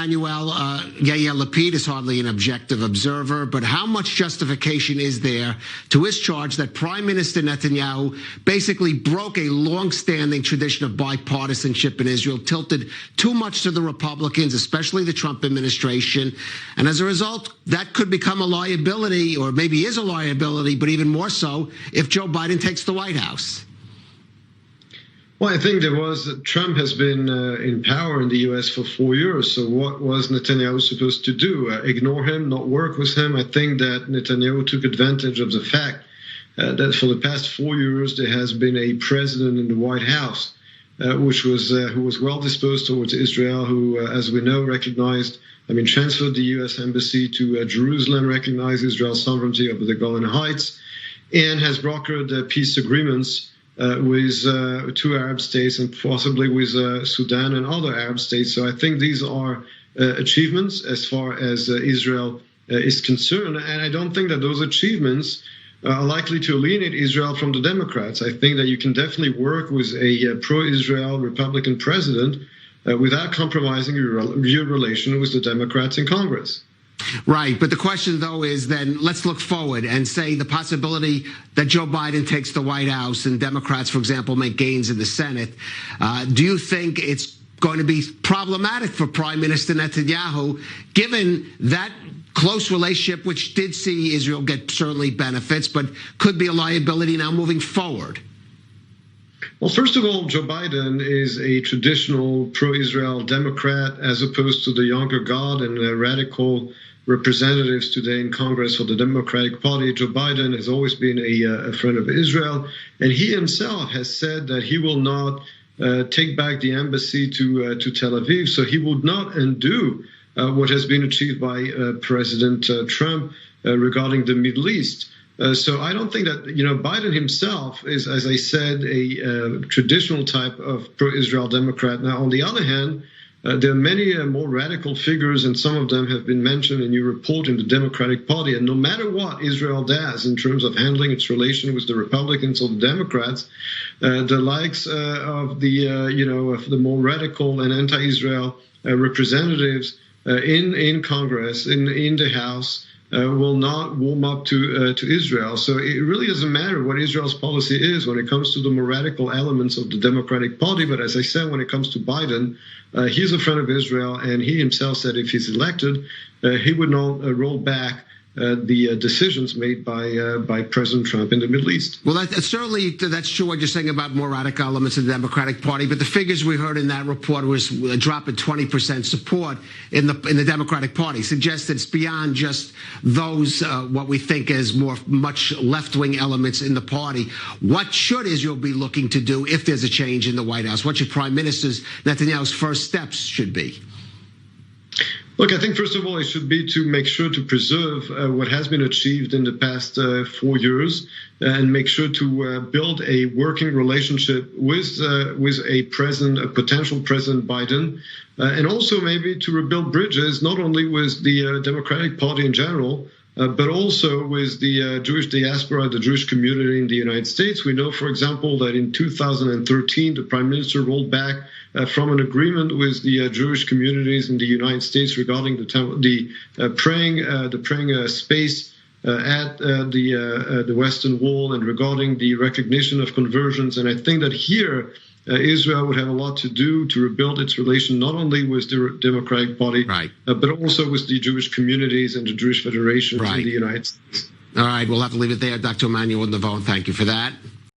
Emmanuel, Yair Lapid is hardly an objective observer, but how much justification is there to his charge that Prime Minister Netanyahu basically broke a long-standing tradition of bipartisanship in Israel, tilted too much to the Republicans, especially the Trump administration, and as a result, that could become a liability, or maybe is a liability, but even more so if Joe Biden takes the White House? Well, I think Trump has been in power in the U.S. for 4 years. So what was Netanyahu supposed to do? Ignore him, not work with him? I think that Netanyahu took advantage of the fact that for the past 4 years there has been a president in the White House who was well disposed towards Israel, who, as we know, transferred the U.S. embassy to Jerusalem, recognized Israel's sovereignty over the Golan Heights, and has brokered peace agreements with two Arab states and possibly with Sudan and other Arab states. So I think these are achievements as far as Israel is concerned. And I don't think that those achievements are likely to alienate Israel from the Democrats. I think that you can definitely work with a pro-Israel Republican president without compromising your relation with the Democrats in Congress. Right. But the question, though, is then let's look forward and say the possibility that Joe Biden takes the White House and Democrats, for example, make gains in the Senate. Do you think it's going to be problematic for Prime Minister Netanyahu, given that close relationship, which did see Israel get certainly benefits, but could be a liability now moving forward? Well, first of all, Joe Biden is a traditional pro-Israel Democrat, as opposed to the younger guard and radical representatives today in Congress for the Democratic Party. Joe Biden has always been a friend of Israel, and he himself has said that he will not take back the embassy to Tel Aviv, so he would not undo what has been achieved by President Trump regarding the Middle East. So I don't think that, Biden himself is, as I said, a traditional type of pro-Israel Democrat. Now, on the other hand, there are many more radical figures, and some of them have been mentioned in your report in the Democratic Party. And no matter what Israel does in terms of handling its relation with the Republicans or the Democrats, the likes of the more radical and anti-Israel representatives in Congress, in the House, will not warm up to Israel. So it really doesn't matter what Israel's policy is when it comes to the more radical elements of the Democratic Party. But as I said, when it comes to Biden, he's a friend of Israel, and he himself said if he's elected, he would not roll back the decisions made by President Trump in the Middle East. Well, certainly that's true what you're saying about more radical elements of the Democratic Party, but the figures we heard in that report was a drop in 20% support in the Democratic Party, suggests it's beyond just those what we think is much left-wing elements in the party. What should Israel be looking to do if there's a change in the White House? What should Prime Minister Netanyahu's first steps should be? Look, I think, first of all, it should be to make sure to preserve what has been achieved in the past 4 years and make sure to build a working relationship with a potential President Biden, and also maybe to rebuild bridges, not only with the Democratic Party in general, but also with the Jewish diaspora, the Jewish community in the United States. We know, for example, that in 2013, the Prime Minister rolled back from an agreement with the Jewish communities in the United States regarding the praying space at the Western Wall, and regarding the recognition of conversions. And I think that here Israel would have a lot to do to rebuild its relation, not only with the Democratic Party, right, but also with the Jewish communities and the Jewish federations in the United States. All right, we'll have to leave it there. Dr. Emmanuel Navon, thank you for that.